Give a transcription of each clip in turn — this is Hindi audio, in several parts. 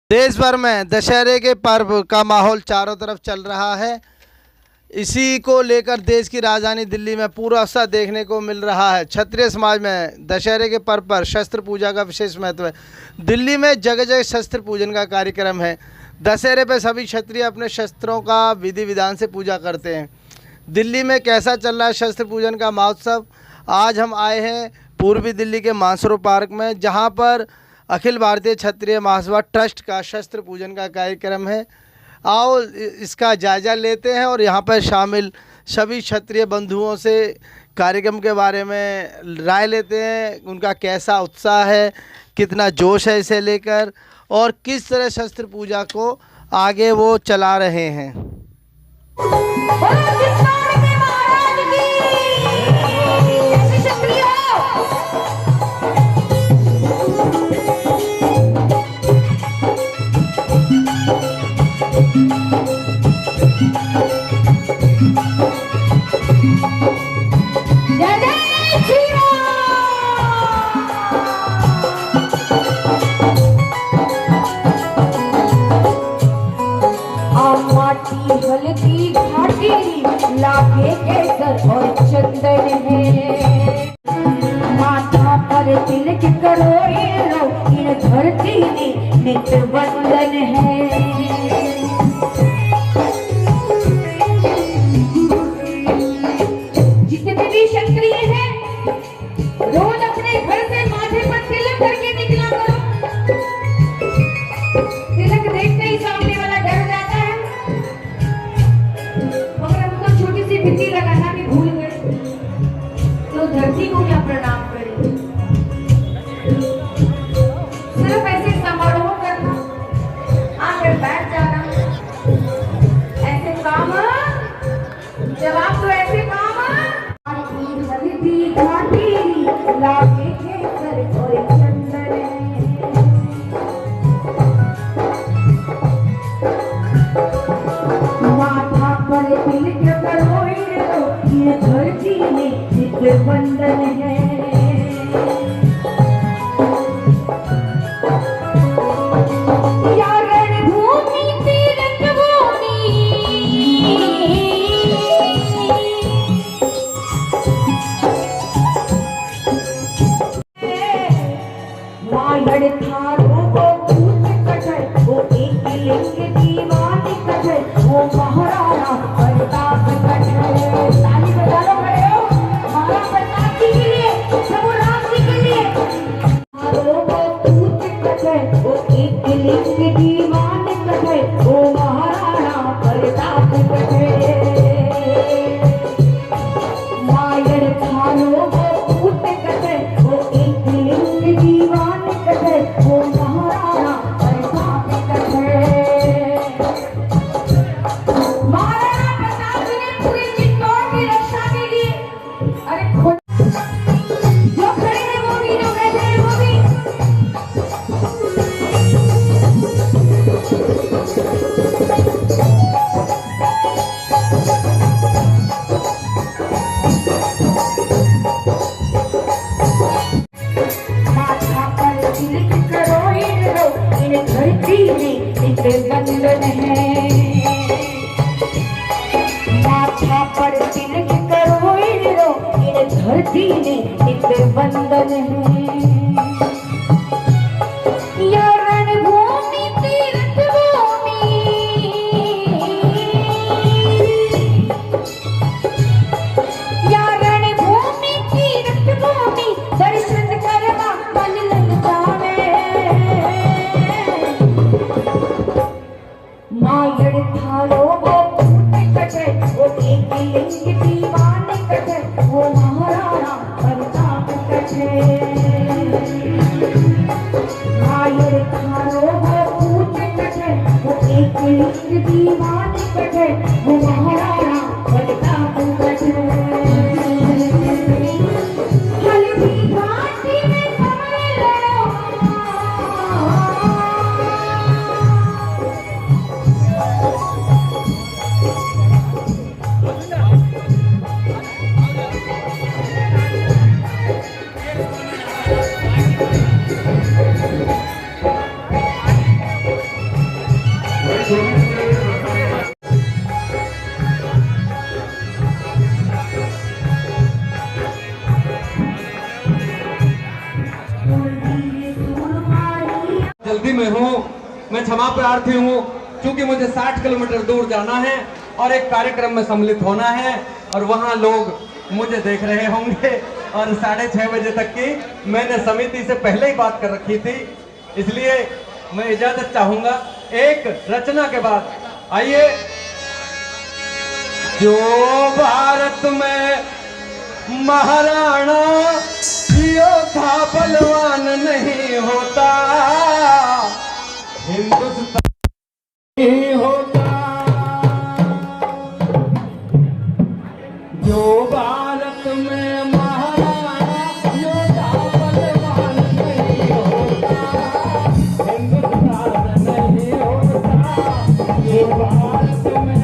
देश भर में दशहरे के पर्व का माहौल चारों तरफ चल रहा है। इसी को लेकर देश की राजधानी दिल्ली में पूरा उत्साह देखने को मिल रहा है। क्षत्रिय समाज में दशहरे के पर्व पर शस्त्र पूजा का विशेष महत्व है। दिल्ली में जगह जगह शस्त्र पूजन का कार्यक्रम है। दशहरे पर सभी क्षत्रिय अपने शस्त्रों का विधि विधान से पूजा करते हैं। दिल्ली में कैसा चल रहा है शस्त्र पूजन का महोत्सव? आज हम आए हैं पूर्वी दिल्ली के मानसरोवर पार्क में, जहां पर अखिल भारतीय क्षत्रिय महासभा ट्रस्ट का शस्त्र पूजन का कार्यक्रम है। आओ इसका जायज़ा लेते हैं और यहाँ पर शामिल सभी क्षत्रिय बंधुओं से कार्यक्रम के बारे में राय लेते हैं। उनका कैसा उत्साह है, कितना जोश है इसे लेकर, और किस तरह शस्त्र पूजा को आगे वो चला रहे हैं। हल्दी घाटी लागे केसर और चंदन है, माथा पर तिलक करो इन धरती में नित वंदन है। जितने भी क्षत्रिय हैं रोज अपने घर से माथे पर तिलक करके निकला करो। तिलक देखते ही सामने वाला डर जाता है, मगर हम तो छोटी सी बिंदी लगाना भी भूल गए, तो धरती को क्या प्रणाम करें। सिर्फ ऐसे समारोह करना, आकर बैठ जाना, ऐसे काम जवाब तो ऐसे काम हल्दी घाटी लागे केसर और चंदन है, माथा पर तिलक करो ये धरती में नित्य वंदन है। वंदन है, माथा पर तिलक करो इन धरती में नित्य वंदन है। या रणभूमि तीर्थ भूमि, या रणभूमि तीर्थ भूमि, दर्शन करवा मन लग जावे। मायड़ थालो वो कटे वो एक लिंग दीवान कटे, वो महाराणा प्रताप कटे। मायड़ थालो वो कटे वो एक लिंग दीवान कटे, वो महाराणा प्रताप कटे। हल्दी घाटी में कमल लड़ो, में हूँ, मैं क्षमा प्रार्थी हूँ, क्योंकि मुझे 60 किलोमीटर दूर जाना है और एक कार्यक्रम में सम्मिलित होना है और वहाँ लोग मुझे देख रहे होंगे और 6:30 बजे तक की मैंने समिति से पहले ही बात कर रखी थी, इसलिए मैं इजाजत चाहूंगा एक रचना के बाद। आइए। जो भारत में महाराणा योद्धा बलवान नहीं होता, हिंदुस्तान नहीं होता। जो भारत में महाराणा योद्धा बलवान नहीं होता, हिंदुस्तान नहीं होता। जो भारत में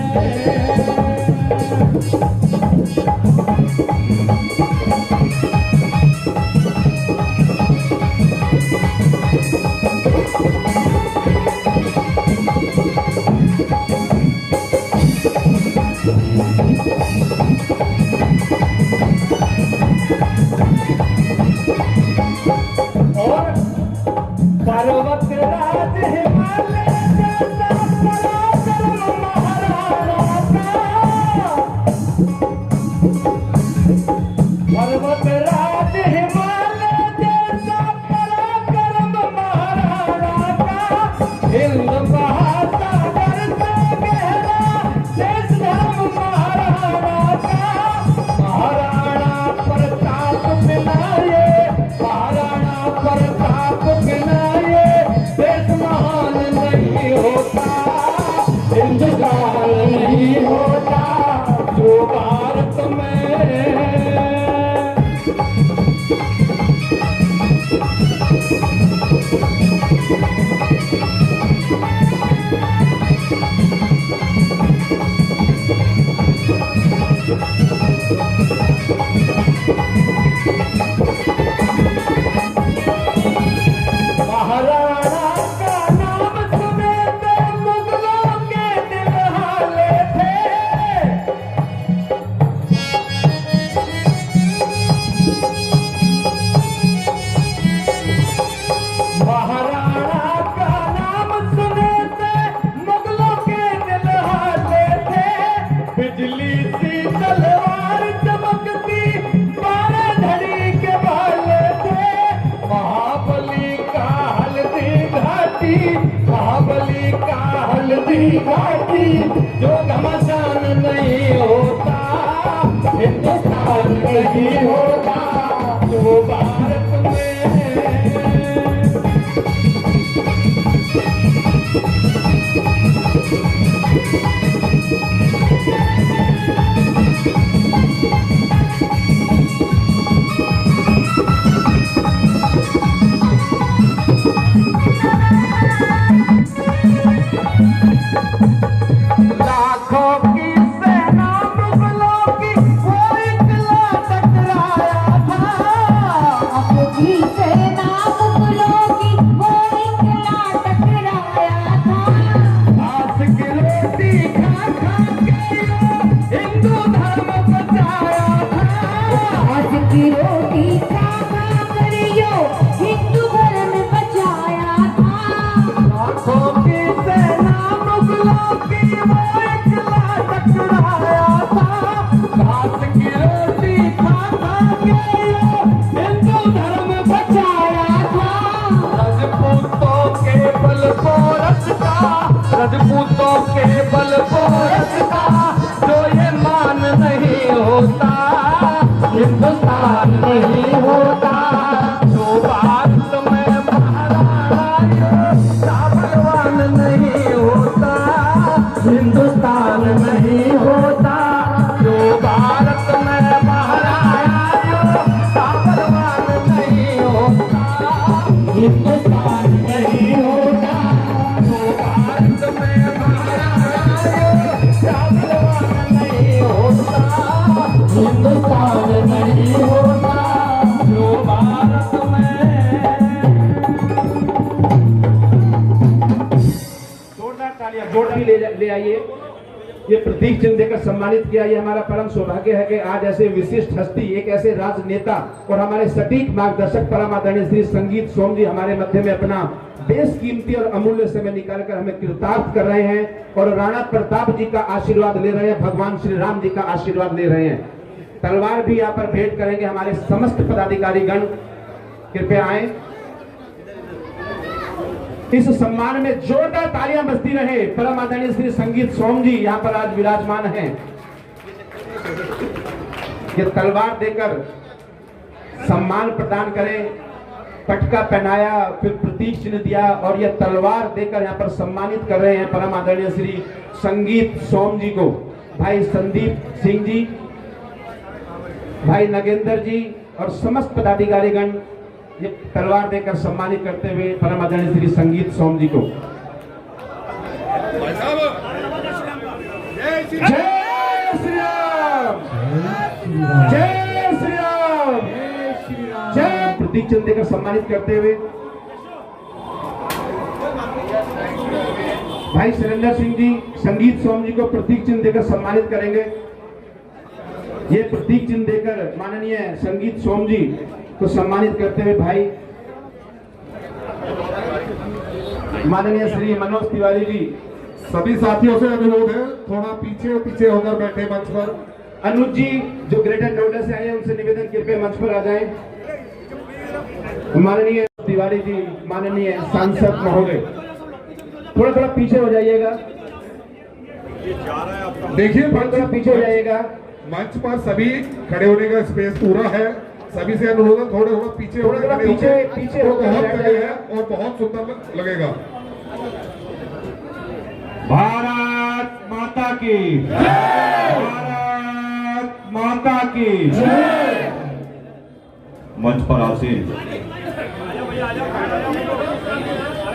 पर्वत राज हिमालय जैसा पराक्रम महाराणा का। पर्वत राज हिमालय जैसा पराक्रम महाराणा का। हिंद महासागर से गहरा देश धर्म महाराणा का। महाराणा प्रताप बिना ये, महाराणा प्रताप बिना देश महान नहीं होता, हिंदुस्तान नहीं होता। जो भारत में महाराणा का नाम सुने तो मुगलों के दिल हाले थे। महाराणा का नाम सुने थे मुगलों के दिल हाले थे। बिजली सी तलवार चमकती 12 धड़ी के भाले थे। महाबली का हल्दी घाटी, महाबली का हल्दी घाटी। जो घमासान नहीं होता, हिंदुस्तान नहीं होता। जो भारत में लाखों की सेना मुगलों की वो इकला टकराया था। आपकी सेना मुगलों की वो इकला टकराया था। घास की रोटी खा खा के हिंदू धर्म बचाया था। आज की रोटी खा खा कर यो हिंदू धर्म बचाया था। लाखों की सेना मुगलों की वो इकला टकराया था। घास की रोटी खा खा के हिंदू धर्म बचाया था। राजपूतों के बल पोरस का, राजपूतों के बल पोरस का जो ये मान नहीं होता, हिंदुस्तान नहीं होता। जो भारत में महाराणा बलवान नहीं होता, हिंदुस्तान नहीं होता। जो भारत में महाराणा बलवान नहीं होता, हिंदुस्तान नहीं होता। जो भारत में महाराणा बलवान नहीं होता, हिंदुस्तान नहीं होता। जो भारत में जोरदार तालियां, जोरदार ले आइए। ये प्रतीक चिन्ह देकर सम्मानित किया। ये हमारा परम सौभाग्य है कि आज ऐसे विशिष्ट हस्ती, एक ऐसे राजनेता और हमारे सटीक मार्गदर्शक परम आदरणीय श्री संगीत सोम जी हमारे मध्य में अपना बेशकीमती और अमूल्य समय निकालकर हमें कृतार्थ कर रहे हैं और राणा प्रताप जी का आशीर्वाद ले रहे हैं, भगवान श्री राम जी का आशीर्वाद ले रहे हैं। तलवार भी यहाँ पर भेंट करेंगे हमारे समस्त पदाधिकारी गण, कृपया आए। इस सम्मान में जोरदार तालियां बजती रहे। परम आदरणीय श्री संगीत सोम जी यहाँ पर आज विराजमान हैं। ये तलवार देकर सम्मान प्रदान करें, पटका पहनाया, फिर प्रतीक चिन्ह दिया और यह तलवार देकर यहाँ पर सम्मानित कर रहे हैं परम आदरणीय श्री संगीत सोम जी को। भाई संदीप सिंह जी, भाई नगेंद्र जी और समस्त पदाधिकारीगण ये तलवार देकर सम्मानित करते हुए परम आदरणीय श्री संगीत सोम जी को। जय श्री राम, जय श्री राम, जय। प्रतीक चिन्ह देकर सम्मानित करते हुए भाई सुरेंद्र सिंह जी संगीत सोम जी को प्रतीक चिन्ह देकर सम्मानित करेंगे। ये प्रतीक चिन्ह देकर माननीय संगीत सोम जी को सम्मानित करते हुए भाई माननीय श्री मनोज तिवारी जी। सभी साथियों से अनुरोध है थोड़ा पीछे पीछे होकर बैठे मंच पर। अनुज जी जो ग्रेटर नोएडा से आए हैं उनसे निवेदन कृपया मंच पर आ जाएं। माननीय तिवारी जी, माननीय सांसद महोदय, थोड़ा थोड़ा पीछे हो जाइएगा, देखिए थोड़ा पीछे हो जाइएगा। मंच पर सभी खड़े होने का स्पेस पूरा है। सभी से अनुरोध है थोड़ा थोड़ा पीछे थोड़ा थोड़ा पीछे तो होकर बहुत बैठ जगह है जाइए। और बहुत सुंदर लगेगा। भारत माता की, भारत माता की। मंच पर आसीन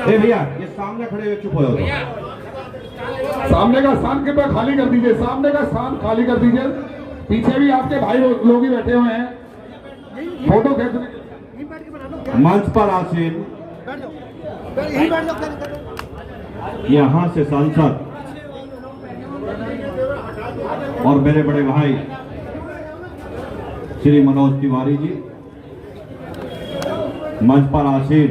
भैया, ये सामने खड़े हुए चुप हो जाओ। सामने का स्थान कृपया खाली कर दीजिए, सामने का स्थान खाली कर दीजिए। पीछे भी आपके भाई लोग ही बैठे हुए हैं, फोटो खींचने। मंच पर आसीन यहाँ से सांसद और मेरे बड़े भाई श्री मनोज तिवारी जी, मंच पर आसीन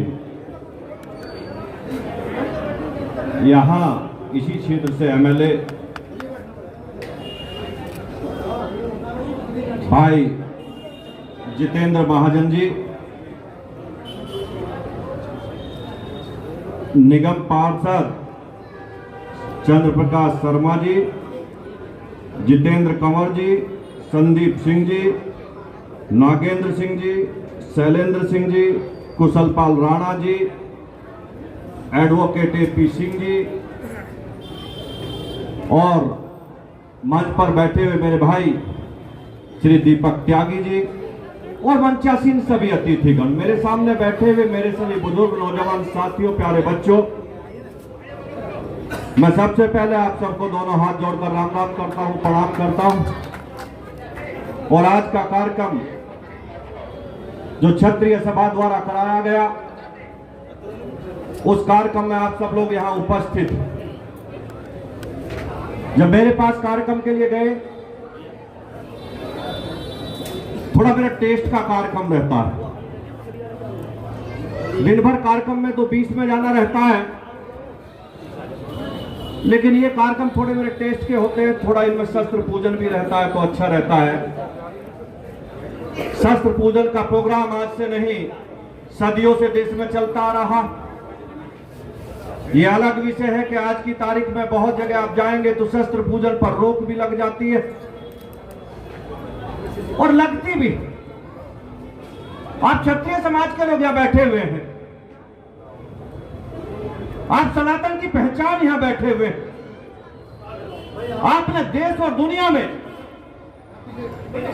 यहाँ इसी क्षेत्र से एमएलए भाई जितेंद्र महाजन जी, निगम पार्षद चंद्र प्रकाश शर्मा जी, जितेंद्र कंवर जी, संदीप सिंह जी, नागेंद्र सिंह जी, शैलेंद्र सिंह जी, कुशलपाल राणा जी, एडवोकेट एपी सिंह जी और मंच पर बैठे हुए मेरे भाई श्री दीपक त्यागी जी और मंचासीन सभी अतिथिगण, मेरे सामने बैठे हुए मेरे सभी बुजुर्ग, नौजवान साथियों, प्यारे बच्चों, मैं सबसे पहले आप सबको दोनों हाथ जोड़कर राम राम करता हूं, प्रणाम करता हूं। और आज का कार्यक्रम जो क्षत्रिय सभा द्वारा कराया गया, उस कार्यक्रम में आप सब लोग यहां उपस्थित। जब मेरे पास कार्यक्रम के लिए गए, थोड़ा मेरा टेस्ट का कार्यक्रम रहता है। दिन भर कार्यक्रम में तो बीच में जाना रहता है, लेकिन ये कार्यक्रम थोड़े मेरे टेस्ट के होते हैं। थोड़ा इनमें शस्त्र पूजन भी रहता है तो अच्छा रहता है। शस्त्र पूजन का प्रोग्राम आज से नहीं, सदियों से देश में चलता आ रहा। ये अलग विषय है कि आज की तारीख में बहुत जगह आप जाएंगे तो शस्त्र पूजन पर रोक भी लग जाती है और लगती भी। आप क्षत्रिय समाज के लोग यहां बैठे हुए हैं, आप सनातन की पहचान यहां बैठे हुए हैं। आपने देश और दुनिया में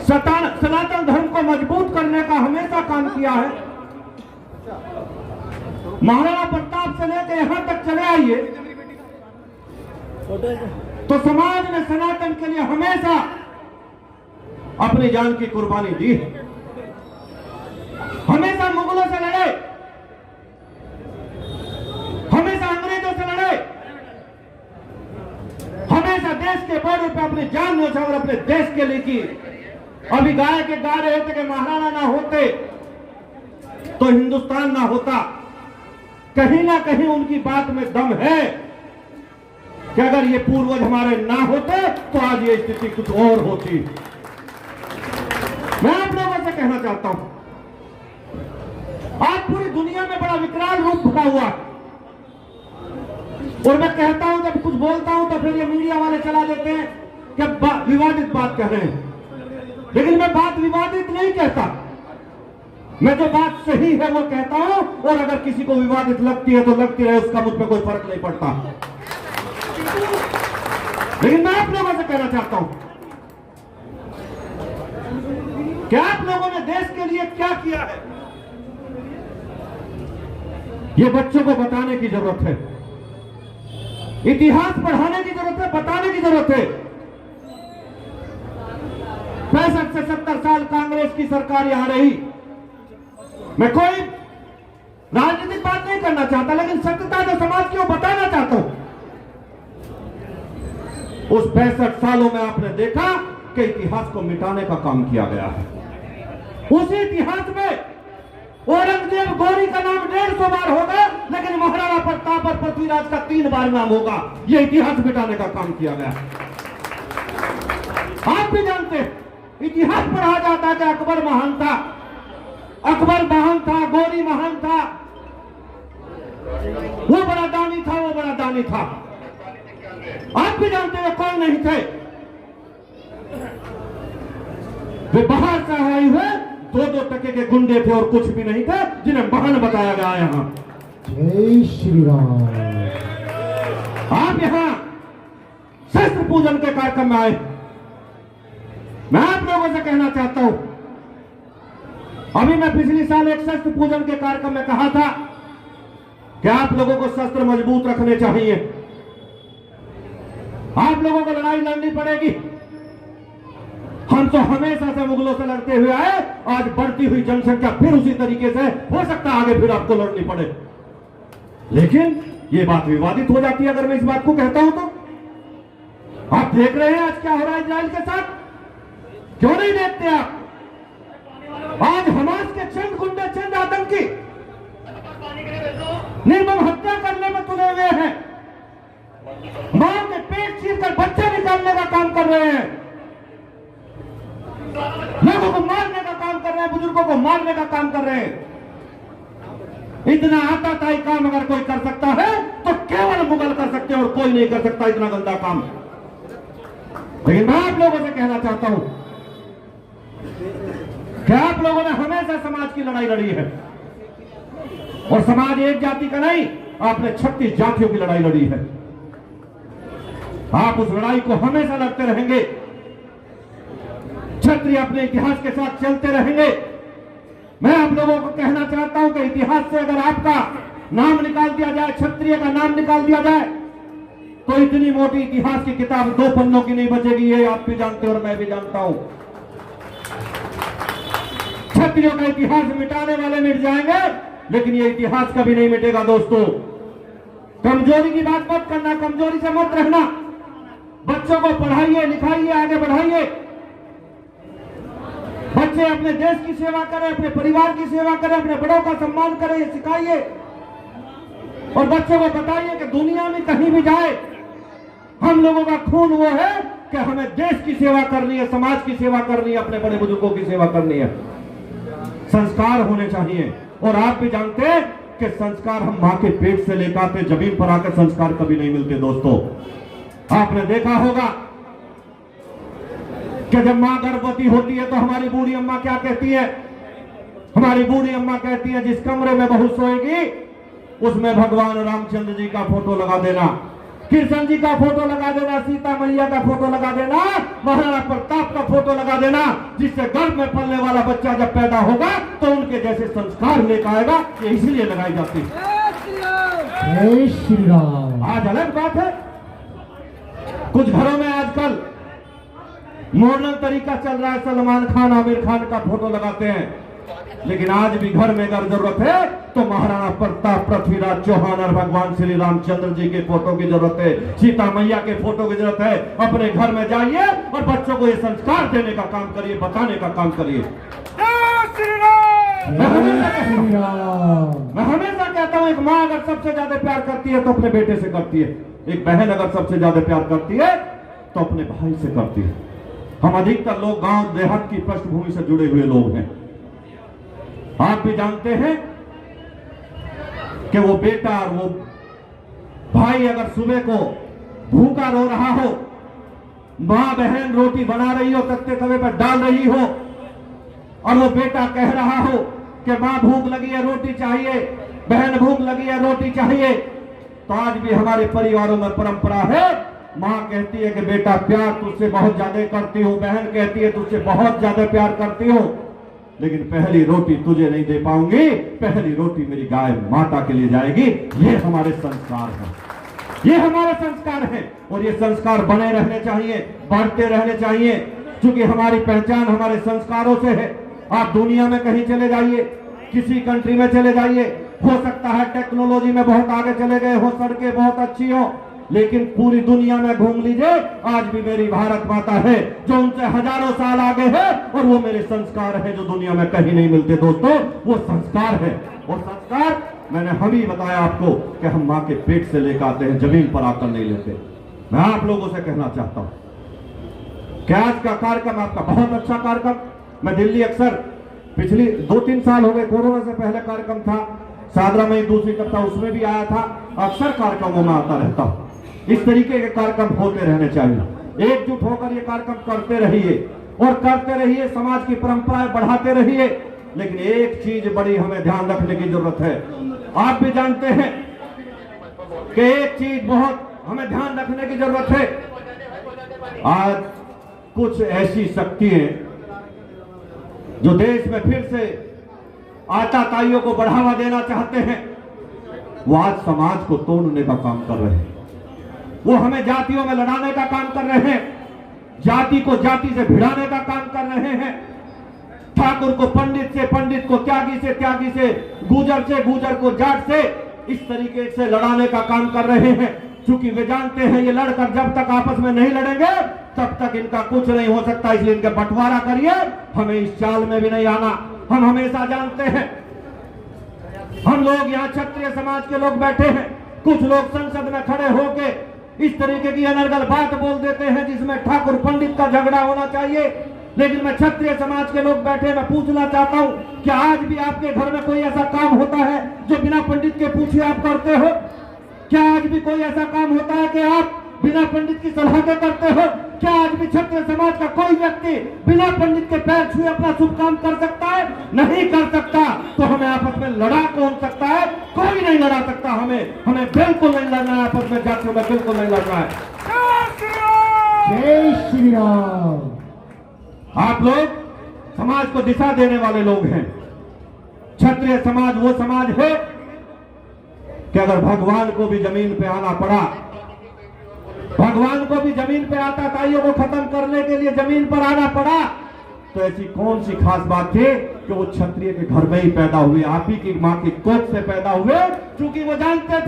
सनातन धर्म को मजबूत करने का हमेशा काम किया है। महाराणा प्रताप से लेकर यहां तक चले आइए तो समाज ने सनातन के लिए हमेशा अपनी जान की कुर्बानी दी। हमेशा मुगलों से लड़े, हमेशा अंग्रेजों से लड़े, हमेशा देश के के बॉर्डर पे अपनी जान न्यौछावर अपने देश के लिए की। अभी गाय के गा रहे थे कि महाराणा ना होते तो हिंदुस्तान ना होता। कहीं ना कहीं उनकी बात में दम है कि अगर ये पूर्वज हमारे ना होते तो आज ये स्थिति कुछ और होती। मैं आप लोगों से कहना चाहता हूं, आज पूरी दुनिया में बड़ा विकराल रूप भरा हुआ, और मैं कहता हूं जब कुछ बोलता हूं तो फिर ये मीडिया वाले चला देते हैं कि विवादित बात कह रहे हैं, लेकिन मैं बात विवादित नहीं कहता। मैं जो बात सही है वो कहता हूं, और अगर किसी को विवादित लगती है तो लगती रहे, उसका मुझ पर कोई फर्क नहीं पड़ता। लेकिन मैं आप लोगों से कहना चाहता हूं कि आप लोगों ने देश के लिए क्या किया है, ये बच्चों को बताने की जरूरत है, इतिहास पढ़ाने की जरूरत है, बताने की जरूरत है। 65 से 70 साल कांग्रेस की सरकार यहां रही। मैं कोई राजनीतिक बात नहीं करना चाहता, लेकिन सत्यता जो समाज की वो बताना चाहता हूं। उस 65 सालों में आपने देखा कि इतिहास को मिटाने का काम किया गया है। उसी इतिहास में औरंगजेब गौरी का नाम 150 बार होगा, लेकिन महाराणा प्रताप और पृथ्वीराज का 3 बार नाम होगा। यह इतिहास मिटाने का काम किया गया। आप भी जानते हैं, इतिहास पढ़ा जाता है कि अकबर महान था, अकबर महान था, गौरी महान था, वो बड़ा दानी था, वो बड़ा दानी था। आप भी जानते हैं कौन नहीं थे, वे बाहर से आए हुए 2-2 टके के गुंडे थे और कुछ भी नहीं थे, जिन्हें महान बताया गया यहां। जय श्री राम। आप यहां शस्त्र पूजन के कार्यक्रम में आए। मैं आप लोगों से कहना चाहता हूं, अभी मैं पिछले साल एक शस्त्र पूजन के कार्यक्रम में कहा था कि आप लोगों को शस्त्र मजबूत रखने चाहिए, आप लोगों को लड़ाई लड़नी पड़ेगी। हम तो हमेशा से मुगलों से लड़ते हुए आए, आज बढ़ती हुई जनसंख्या फिर उसी तरीके से हो सकता है आगे फिर आपको लड़नी पड़े, लेकिन ये बात विवादित हो जाती है अगर मैं इस बात को कहता हूं तो। आप देख रहे हैं आज क्या हो रहा है इजराइल के साथ, क्यों नहीं देखते आप? आज हमास के चंद गुंडे, चंद आतंकी निर्मम हत्या करने में तुले हुए हैं, मां के पेट चीरकर बच्चे निकालने का काम कर रहे हैं, लोगों को मारने का काम कर रहे हैं, बुजुर्गों को मारने का काम कर रहे हैं। इतना आताताई काम अगर कोई कर सकता है तो केवल मुगल कर सकते हैं और कोई नहीं कर सकता इतना गंदा काम। लेकिन मैं आप लोगों से कहना चाहता हूं कि आप लोगों ने हमेशा समाज की लड़ाई लड़ी है, और समाज एक जाति का नहीं, आपने 36 जातियों की लड़ाई लड़ी है। आप उस लड़ाई को हमेशा लड़ते रहेंगे, क्षत्रिय अपने इतिहास के साथ चलते रहेंगे। मैं आप लोगों को कहना चाहता हूं कि इतिहास से अगर आपका नाम निकाल दिया जाए, क्षत्रिय का नाम निकाल दिया जाए, तो इतनी मोटी इतिहास की किताब 2 पन्नों की नहीं बचेगी। ये आप भी जानते हो और मैं भी जानता हूं। क्षत्रियों का इतिहास मिटाने वाले मिट जाएंगे, लेकिन ये इतिहास कभी नहीं मिटेगा। दोस्तों, कमजोरी की बात मत करना, कमजोरी से मत रहना। बच्चों को पढ़ाइए, लिखाइए, आगे बढ़ाइए। बच्चे अपने देश की सेवा करें, अपने परिवार की सेवा करें, अपने बड़ों का सम्मान करें, ये सिखाइए। और बच्चों को बताइए कि दुनिया में कहीं भी जाए, हम लोगों का खून वो है कि हमें देश की सेवा करनी है, समाज की सेवा करनी है, अपने बड़े बुजुर्गों की सेवा करनी है। संस्कार होने चाहिए, और आप भी जानते हैं कि संस्कार हम मां के पेट से लेकर आते, जमीन पर आकर संस्कार कभी नहीं मिलते। दोस्तों, आपने देखा होगा कि जब मां गर्भवती होती है तो हमारी बूढ़ी अम्मा क्या कहती है? हमारी बूढ़ी अम्मा कहती है, जिस कमरे में बहू सोएगी उसमें भगवान रामचंद्र जी का फोटो लगा देना, कृष्ण जी का फोटो लगा देना, सीता मैया का फोटो लगा देना, महाराणा प्रताप का फोटो लगा देना, जिससे गर्भ में पलने वाला बच्चा जब पैदा होगा तो उनके जैसे संस्कार लेकर आएगा। ये इसलिए लगाई जाती है। जय श्री राम। आज अलग बात है, कुछ घरों में आजकल मॉडर्न तरीका चल रहा है, सलमान खान, आमिर खान का फोटो लगाते हैं, लेकिन आज भी घर में अगर जरूरत है तो महाराणा प्रताप, पृथ्वीराज चौहान और भगवान श्री रामचंद्र जी के फोटो की जरूरत है, सीता मैया के फोटो की जरूरत है। अपने घर में जाइए और बच्चों को ये संस्कार देने का काम करिए, बताने का काम करिए। मैं हमेशा कहता हूं, एक माँ अगर सबसे ज्यादा प्यार करती है तो अपने बेटे से करती है, एक बहन अगर सबसे ज्यादा प्यार करती है तो अपने भाई से करती है। हम अधिकतर लोग गांव देहात की पृष्ठभूमि से जुड़े हुए लोग हैं। आप भी जानते हैं कि वो बेटा और वो भाई अगर सुबह को भूखा रो रहा हो, मां बहन रोटी बना रही हो, तख्ते तवे पर डाल रही हो, और वो बेटा कह रहा हो कि मां भूख लगी है रोटी चाहिए, बहन भूख लगी है रोटी चाहिए, तो आज भी हमारे परिवारों में परंपरा है, मां कहती है कि बेटा प्यार तुझसे बहुत ज्यादा करती हूं, बहन कहती है तुझसे बहुत ज्यादा प्यार करती हूं, लेकिन पहली रोटी तुझे नहीं दे पाऊंगी, पहली रोटी मेरी गाय माता के लिए जाएगी। ये हमारे संस्कार हैं, ये हमारे संस्कार हैं, और ये संस्कार बने रहने चाहिए, बढ़ते रहने चाहिए, क्योंकि हमारी पहचान हमारे संस्कारों से है। आप दुनिया में कहीं चले जाइए, किसी कंट्री में चले जाइए, हो सकता है टेक्नोलॉजी में बहुत आगे चले गए हो, सड़कें बहुत अच्छी हो, लेकिन पूरी दुनिया में घूम लीजिए, आज भी मेरी भारत माता है जो उनसे हजारों साल आगे है, और वो मेरे संस्कार है जो दुनिया में कहीं नहीं मिलते। दोस्तों, वो संस्कार है, और संस्कार मैंने हम ही बताया आपको कि हम माँ के पेट से लेकर आते हैं, जमीन पर आकर नहीं लेते। मैं आप लोगों से कहना चाहता हूं कि आज का कार्यक्रम आपका बहुत अच्छा कार्यक्रम। मैं दिल्ली अक्सर पिछली 2-3 साल हो गए, कोरोना से पहले कार्यक्रम था, सादरा में दूसरी कक्षा उसमें भी आया था, अक्सर कार्यक्रमों में आता रहता हूं। इस तरीके के कार्यक्रम होते रहने चाहिए, एकजुट होकर ये कार्यक्रम करते रहिए और करते रहिए, समाज की परंपराएं बढ़ाते रहिए। लेकिन एक चीज बड़ी हमें ध्यान रखने की जरूरत है, आप भी जानते हैं कि एक चीज बहुत हमें ध्यान रखने की जरूरत है। आज कुछ ऐसी शक्तियां जो देश में फिर से आताताइयों को बढ़ावा देना चाहते हैं, वो आज समाज को तोड़ने का काम कर रहे हैं, वो हमें जातियों में लड़ाने का काम कर रहे हैं, जाति को जाति से भिड़ाने का काम कर रहे हैं, ठाकुर को पंडित से, पंडित को त्यागी से, त्यागी से गुजर को जाट से, इस तरीके से लड़ाने का काम कर रहे हैं। क्योंकि वे जानते हैं ये लड़कर जब तक आपस में नहीं लड़ेंगे तब तक इनका कुछ नहीं हो सकता, इसलिए इनका बंटवारा करिए, हमें इस चाल में भी नहीं आना। हम हमेशा जानते हैं, हम लोग यहाँ क्षत्रिय समाज के लोग बैठे हैं, कुछ लोग संसद में खड़े होके इस तरीके की अनर्गल बात बोल देते हैं जिसमें ठाकुर पंडित का झगड़ा होना चाहिए। लेकिन मैं क्षत्रिय समाज के लोग बैठे, मैं पूछना चाहता हूं कि आज भी आपके घर में कोई ऐसा काम होता है जो बिना पंडित के पूछे आप करते हो? क्या आज भी कोई ऐसा काम होता है कि आप बिना पंडित की सलाह के करते हो? क्या आज भी क्षत्रिय समाज का कोई व्यक्ति बिना पंडित के पैर छुए अपना शुभ काम कर सकता है? नहीं कर सकता। तो हमें आपस में लड़ा कौन सकता है? कोई नहीं लड़ा सकता। हमें बिल्कुल नहीं लड़ना है, आपस में जातियों में बिल्कुल नहीं लड़ना है। जय श्री राम। आप लोग समाज को दिशा देने वाले लोग हैं। क्षत्रिय समाज वो समाज है कि अगर भगवान को भी जमीन पे आना पड़ा, भगवान को भी जमीन पे आताताइयों को खत्म करने के लिए जमीन पर आना पड़ा, तो ऐसी कौन सी खास बात थी कि वो क्षत्रिय के घर में ही पैदा हुए, आप ही की मां की कोख से पैदा हुए? क्योंकि वो जानते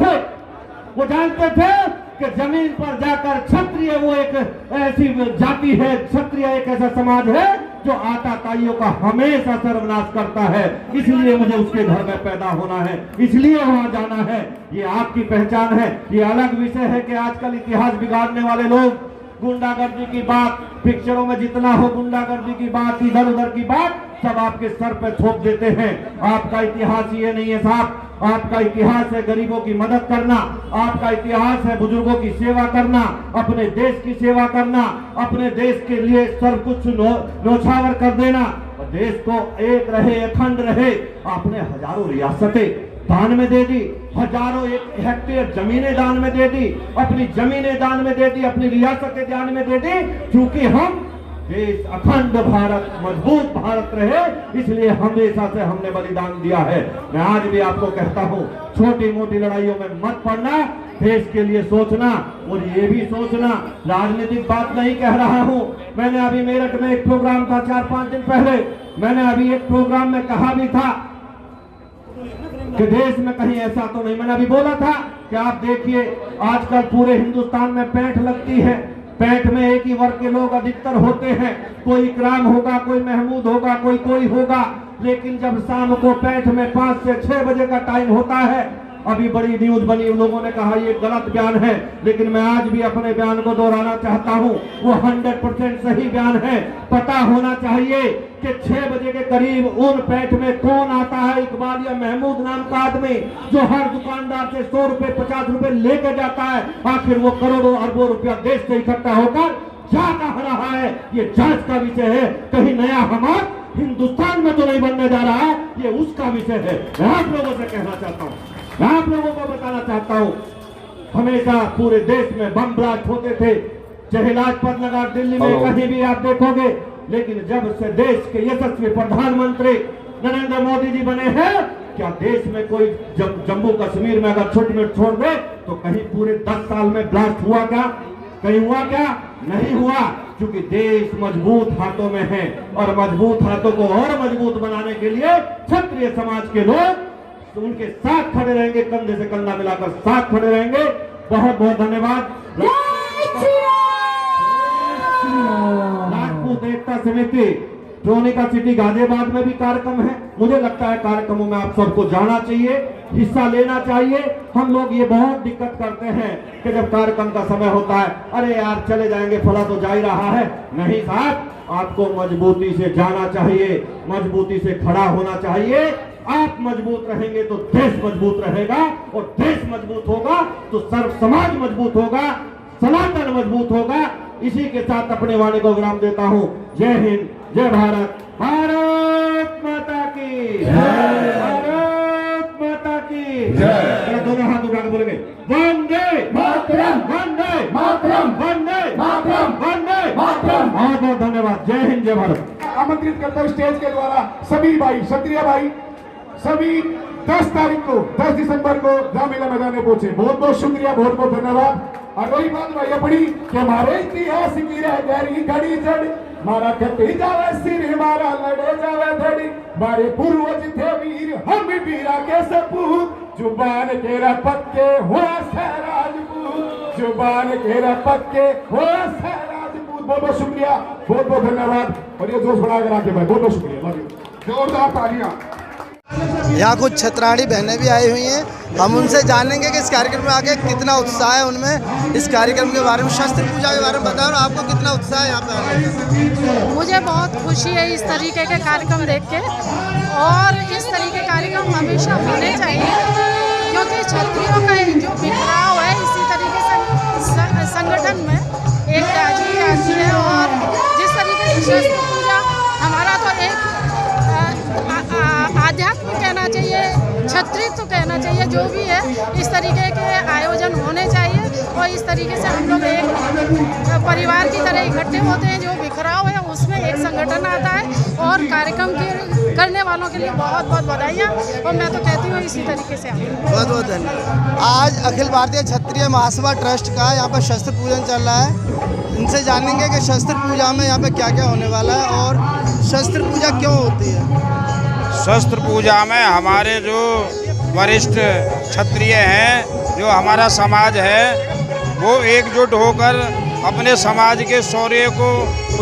थे कि जमीन पर जाकर क्षत्रिय वो एक ऐसी जाति है, क्षत्रिय एक ऐसा समाज है जो आताताइयों का हमेशा सर्वनाश करता है। इसलिए मुझे उसके घर में पैदा होना है, इसलिए वहां जाना है। ये आपकी पहचान है। ये अलग विषय है कि आजकल इतिहास बिगाड़ने वाले लोग गुंडागर्दी की बात, पिक्चरों में जितना हो गुंडागर्दी की बात, इधर उधर की बात सब आपके सर पे थोप देते हैं। आपका इतिहास ये नहीं है साहब। आपका इतिहास है गरीबों की मदद करना, आपका इतिहास है बुजुर्गों की सेवा करना, अपने देश की सेवा करना, अपने देश के लिए सब कुछ न्योछावर कर देना, और देश को एक रहे, अखंड रहे। आपने हजारों रियासतें दान में दे दी, हजारों एक हेक्टेयर जमीनें दान में दे दी, अपनी जमीनें दान में दे दी, अपनी रियासतें दान में दे दी, क्योंकि हम देश अखंड भारत, मजबूत भारत रहे, इसलिए हमेशा से हमने बलिदान दिया है। मैं आज भी आपको कहता हूँ, छोटी मोटी लड़ाइयों में मत पड़ना, देश के लिए सोचना, और ये भी सोचना, राजनीतिक बात नहीं कह रहा हूँ। मैंने अभी मेरठ में एक प्रोग्राम था 4-5 दिन पहले, मैंने अभी एक प्रोग्राम में कहा भी था कि देश में कहीं ऐसा तो नहीं, मैंने अभी बोला था कि आप देखिए आजकल पूरे हिंदुस्तान में पैंठ लगती है, पैंठ में एक ही वर्ग के लोग अधिकतर होते हैं, कोई इकराम होगा, कोई महमूद होगा, कोई होगा, लेकिन जब शाम को पैंठ में 5 से 6 बजे का टाइम होता है, अभी बड़ी न्यूज बनी, लोगों ने कहा ये गलत बयान है, लेकिन मैं आज भी अपने बयान को दोहराना चाहता हूं, वो 100% सही बयान है। पता होना चाहिए कि 6 बजे के करीब उन पैठ में कौन आता है, इकबाल या महमूद नाम का आदमी जो हर दुकानदार से 100 रुपए 50 रुपए लेकर जाता है, आखिर वो करोड़ों अरबों रुपया देश से इकट्ठा होकर जा कहां रहा है, ये जांच का विषय है। कहीं नया हमारा हिंदुस्तान में तो नहीं बनने जा रहा है, ये उसका विषय है। मैं आप लोगों से कहना चाहता हूँ, मैं आप लोगों को बताना चाहता हूँ, हमेशा पूरे देश में बम ब्लास्ट होते थे, चाहे लाजपत नगर दिल्ली में कहीं भी आप देखोगे, लेकिन जब से देश के यशस्वी प्रधानमंत्री नरेंद्र मोदी जी बने हैं, क्या देश में कोई जम्मू कश्मीर में अगर छोटी में छोड़ दे तो कहीं पूरे 10 साल में ब्लास्ट हुआ क्या, कहीं हुआ क्या? नहीं हुआ, क्योंकि देश मजबूत हाथों में है, और मजबूत हाथों को और मजबूत बनाने के लिए क्षत्रिय समाज के लोग तो उनके साथ खड़े रहेंगे, कंधे से कंधा मिलाकर साथ खड़े रहेंगे। बहुत बहुत धन्यवाद। राजपूत एकता समिति ट्रोनिका सिटी गाजियाबाद में भी कार्यक्रम है, मुझे लगता है कार्यक्रमों में आप सबको जाना चाहिए, हिस्सा लेना चाहिए। हम लोग ये बहुत दिक्कत करते हैं कि जब कार्यक्रम का समय होता है, अरे यार चले जाएंगे, फला तो जा ही रहा है। नहीं साहब, आपको मजबूती से जाना चाहिए, मजबूती से खड़ा होना चाहिए। आप मजबूत रहेंगे तो देश मजबूत रहेगा, और देश मजबूत होगा तो सर्व समाज मजबूत होगा, सनातन मजबूत होगा। इसी के साथ अपने वाणी को विराम देता हूँ। जय हिंद, जय भारत, भारत माता की जय, भारत माता की जय। दोनों हाथ उठा के बोलेंगे वंदे मातरम, वंदे मातरम, वंदे मातरम, वंदे मातरम। बहुत बहुत धन्यवाद। जय हिंद, जय भारत। आमंत्रित करता हूं स्टेज के द्वारा सभी भाई, क्षत्रिय भाई सभी 10 तारीख को, 10 दिसंबर को रामलीला मैदान में पहुंचे। बहुत बहुत शुक्रिया, बहुत बहुत धन्यवाद। और वही बात भाई पड़ी कि हमारे इतिहास की रह गहरी घड़ी जड़, मारा कटी जावे सिर, मारा लड़े जावे धड़ी, मारे पूर्वज थे वीर, हम भी वीरा के सपूत, जुबान केरा पक्के हो से राजपूत, जुबान केरा पक्के हो से राजपूत। बहुत बहुत शुक्रिया, बहुत बहुत धन्यवाद। और ये जोश बढ़ाकर आके भाई, बहुत बहुत शुक्रिया, जोरदार तालियां। यहाँ कुछ छतराड़ी बहनें भी आई हुई हैं, हम उनसे जानेंगे कि इस कार्यक्रम में आके कितना उत्साह है उनमें, इस कार्यक्रम के बारे में, शस्त्र पूजा के बारे में बताओ, आपको कितना उत्साह है यहाँ पे आने का? मुझे बहुत खुशी है इस तरीके के कार्यक्रम देख के, और इस तरीके के कार्यक्रम हमेशा होने चाहिए, क्योंकि क्षत्रियों का जो बिखराव है इसी तरीके से संगठन में एक ताजगी आती है। और जिस तरीके से शस्त्र पूजा हमारा तो एक आध्यात्म कहना चाहिए, क्षत्रिय तो कहना चाहिए, जो भी है इस तरीके के आयोजन होने चाहिए, और इस तरीके से हम लोग एक परिवार की तरह इकट्ठे होते हैं। जो बिखराव है उसमें एक संगठन आता है, और कार्यक्रम के करने वालों के लिए बहुत बहुत बधाइयाँ, और मैं तो कहती हूँ इसी तरीके से बहुत बहुत धन्यवाद। आज अखिल भारतीय क्षत्रिय महासभा ट्रस्ट का यहाँ पर शस्त्र पूजन चल रहा है, इनसे जानेंगे कि शस्त्र पूजा में यहाँ पे क्या क्या होने वाला है और शस्त्र पूजा क्यों होती है। शस्त्र पूजा में हमारे जो वरिष्ठ क्षत्रिय हैं, जो हमारा समाज है, वो एकजुट होकर अपने समाज के शौर्य को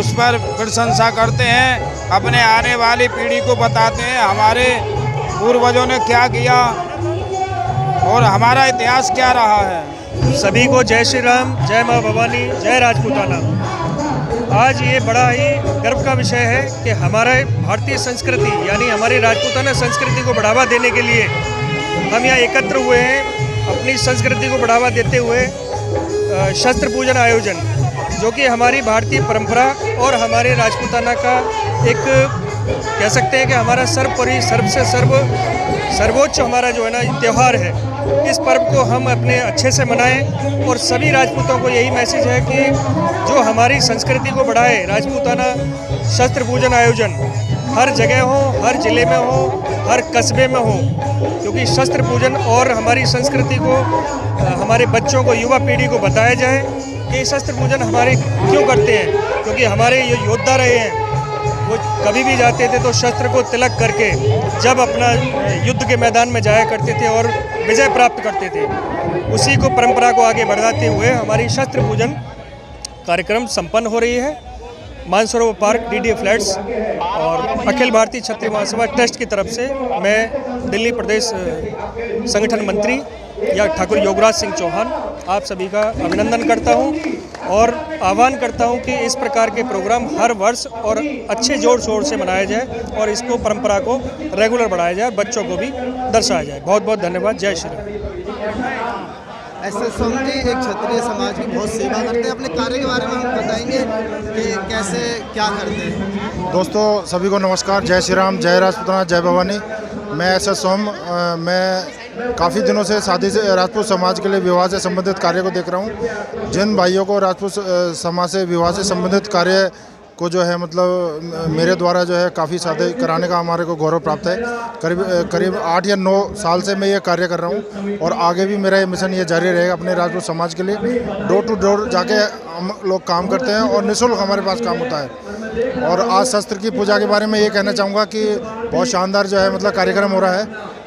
उस पर प्रशंसा करते हैं, अपने आने वाली पीढ़ी को बताते हैं हमारे पूर्वजों ने क्या किया और हमारा इतिहास क्या रहा है। सभी को जय श्री राम, जय माँ भवानी, जय राजपूताना। आज ये बड़ा ही गर्व का विषय है कि हमारे भारतीय संस्कृति यानी हमारी राजपूताना संस्कृति को बढ़ावा देने के लिए हम यहाँ एकत्र हुए हैं, अपनी संस्कृति को बढ़ावा देते हुए शस्त्र पूजन आयोजन, जो कि हमारी भारतीय परंपरा और हमारे राजपूताना का एक कह सकते हैं कि हमारा सर्वोपरि सर्वोच्च हमारा जो है ना त्यौहार है। इस पर्व को हम अपने अच्छे से मनाएं, और सभी राजपूतों को यही मैसेज है कि जो हमारी संस्कृति को बढ़ाए, राजपूताना शस्त्र पूजन आयोजन हर जगह हो, हर जिले में हो, हर कस्बे में हो, क्योंकि शस्त्र पूजन और हमारी संस्कृति को हमारे बच्चों को, युवा पीढ़ी को बताया जाए कि शस्त्र पूजन हमारे क्यों करते हैं, क्योंकि हमारे ये योद्धा रहे हैं, वो कभी भी जाते थे तो शस्त्र को तिलक करके जब अपना युद्ध के मैदान में जाया करते थे और विजय प्राप्त करते थे। उसी को परंपरा को आगे बढ़ाते हुए हमारी शस्त्र पूजन कार्यक्रम संपन्न हो रही है। मानसरोवर पार्क, डीडी फ्लैट्स और अखिल भारतीय क्षत्रिय महासभा ट्रस्ट की तरफ से मैं दिल्ली प्रदेश संगठन मंत्री या ठाकुर योगराज सिंह चौहान आप सभी का अभिनंदन करता हूं और आह्वान करता हूं कि इस प्रकार के प्रोग्राम हर वर्ष और अच्छे जोर शोर से मनाया जाए और इसको परंपरा को रेगुलर बढ़ाया जाए, बच्चों को भी दर्शाया जाए। बहुत बहुत धन्यवाद। जय श्री राम। एसएस सोम जी एक क्षत्रिय समाज की बहुत सेवा करते हैं, अपने कार्य के बारे में हम बताएंगे कि कैसे क्या करते हैं। दोस्तों सभी को नमस्कार, जय श्री राम, जय राजपूताना, जय भवानी। मैं एसएस सोम, मैं काफ़ी दिनों से शादी से राजपूत समाज के लिए विवाह से संबंधित कार्य को देख रहा हूँ। जिन भाइयों को राजपूत समाज से विवाह से संबंधित कार्य को जो है मतलब मेरे द्वारा जो है काफ़ी शादी कराने का हमारे को गौरव प्राप्त है। करीब 8 या 9 साल से मैं ये कार्य कर रहा हूँ और आगे भी मेरा ये मिशन ये जारी रहेगा अपने राजपूत समाज के लिए। डोर टू डोर जाके हम लोग काम करते हैं और निःशुल्क हमारे पास काम होता है। और आज शस्त्र की पूजा के बारे में ये कहना चाहूँगा कि बहुत शानदार जो है मतलब कार्यक्रम हो रहा है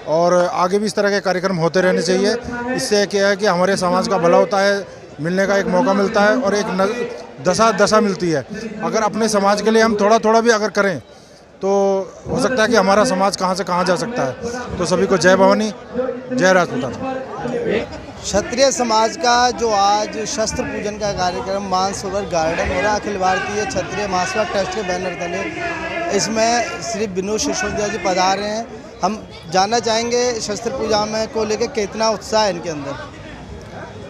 और आगे भी इस तरह के कार्यक्रम होते रहने चाहिए। इससे क्या है कि हमारे समाज का भला होता है, मिलने का एक मौका मिलता है और एक दशा मिलती है। अगर अपने समाज के लिए हम थोड़ा थोड़ा भी अगर करें तो हो सकता है कि हमारा समाज कहाँ से कहाँ जा सकता है। तो सभी को जय भवानी, जय राजपूताना। क्षत्रिय समाज का जो आज शस्त्र पूजन का कार्यक्रम मानसरोवर गार्डन हो रहा है, अखिल भारतीय क्षत्रिय महासभा ट्रस्ट के बैनर तले, इसमें श्री विनोद सिसोदिया जी पधार रहे हैं। हम जानना चाहेंगे शस्त्र पूजा में को लेकर कितना उत्साह है इनके अंदर।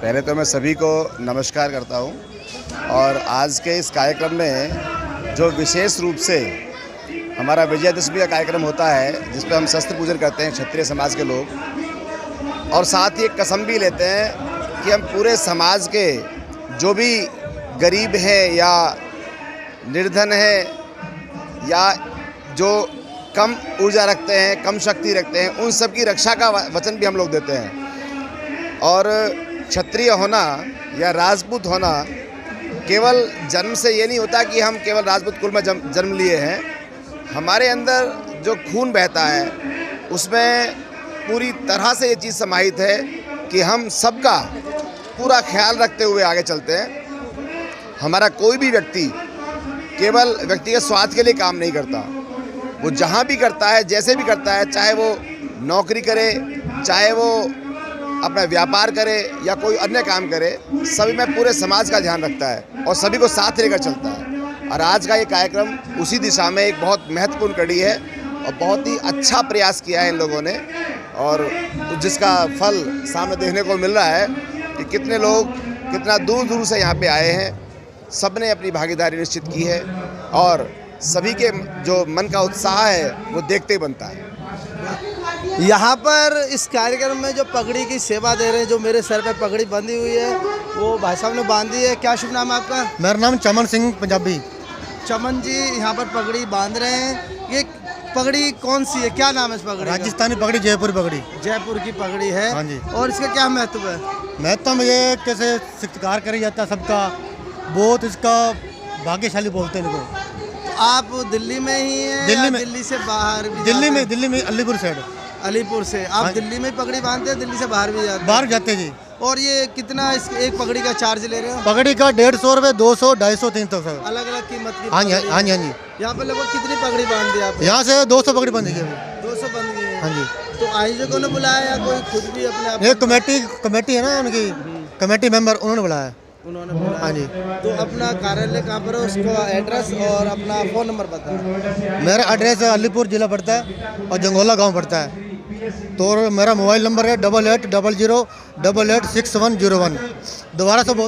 पहले तो मैं सभी को नमस्कार करता हूं और आज के इस कार्यक्रम में जो विशेष रूप से हमारा विजयदशमी का कार्यक्रम होता है जिस पर हम शस्त्र पूजन करते हैं क्षत्रिय समाज के लोग, और साथ ही एक कसम भी लेते हैं कि हम पूरे समाज के जो भी गरीब हैं या निर्धन हैं या जो कम ऊर्जा रखते हैं, कम शक्ति रखते हैं, उन सब की रक्षा का वचन भी हम लोग देते हैं। और क्षत्रिय होना या राजपूत होना केवल जन्म से ये नहीं होता कि हम केवल राजपूत कुल में जन्म लिए हैं। हमारे अंदर जो खून बहता है उसमें पूरी तरह से ये चीज़ समाहित है कि हम सबका पूरा ख्याल रखते हुए आगे चलते हैं। हमारा कोई भी व्यक्ति केवल व्यक्तिगत स्वार्थ के लिए काम नहीं करता, वो जहाँ भी करता है, जैसे भी करता है, चाहे वो नौकरी करे, चाहे वो अपना व्यापार करे या कोई अन्य काम करे, सभी में पूरे समाज का ध्यान रखता है और सभी को साथ लेकर चलता है। और आज का ये कार्यक्रम उसी दिशा में एक बहुत महत्वपूर्ण कड़ी है और बहुत ही अच्छा प्रयास किया है इन लोगों ने, और जिसका फल सामने देखने को मिल रहा है कि कितने लोग कितना दूर दूर से यहाँ पे आए हैं। सब ने अपनी भागीदारी निश्चित की है और सभी के जो मन का उत्साह है वो देखते ही बनता है। यहाँ पर इस कार्यक्रम में जो पगड़ी की सेवा दे रहे हैं, जो मेरे सर पे पगड़ी बंधी हुई है वो भाई साहब ने बांधी है। क्या शुभ नाम है आपका? मेरा नाम चमन सिंह पंजाबी। चमन जी यहाँ पर पगड़ी बांध रहे हैं। ये पगड़ी कौन सी है, क्या नाम है इस पगड़ी? राजस्थानी पगड़ी, जयपुर पगड़ी। जयपुर की पगड़ी है। हाँ जी। और इसका क्या महत्व है? महत्व में ये कैसे सत्कार करा जाता है सबका, बहुत इसका भाग्यशाली बोलते हैं इनको। आप दिल्ली में ही हैं? दिल्ली में। दिल्ली से बाहर भी? दिल्ली में अलीपुर साइड। अलीपुर से आप दिल्ली में पगड़ी बांधते हैं, दिल्ली से बाहर भी जाते हैं? बाहर जाते जी। और ये कितना इस एक पगड़ी का चार्ज ले रहे हो? पगड़ी का 150 रुपये, 200, 250, 300 अलग अलग कीमत की। हाँ जी, हाँ जी, हाँ जी। यहाँ पे लगभग कितनी पगड़ी बांध दी आप? यहाँ से 200 पगड़ी बंध गई। 200 बंध गई है। हाँ जी। तो आयोजकों ने बुलाया या कोई खुद भी अपने आप? ये कमेटी है ना उनकी, कमेटी मेंबर उन्होंने बुलाया। उन्होंने बुलाया। हाँ जी। तो अपना कार्यालय कहाँ पर है, उसका एड्रेस और अपना फ़ोन नंबर बताओ। मेरा एड्रेस अलीपुर जिला पड़ता है और जंगोला गांव पड़ता है। तो मेरा मोबाइल नंबर है 8800886101। दोबारा से बोल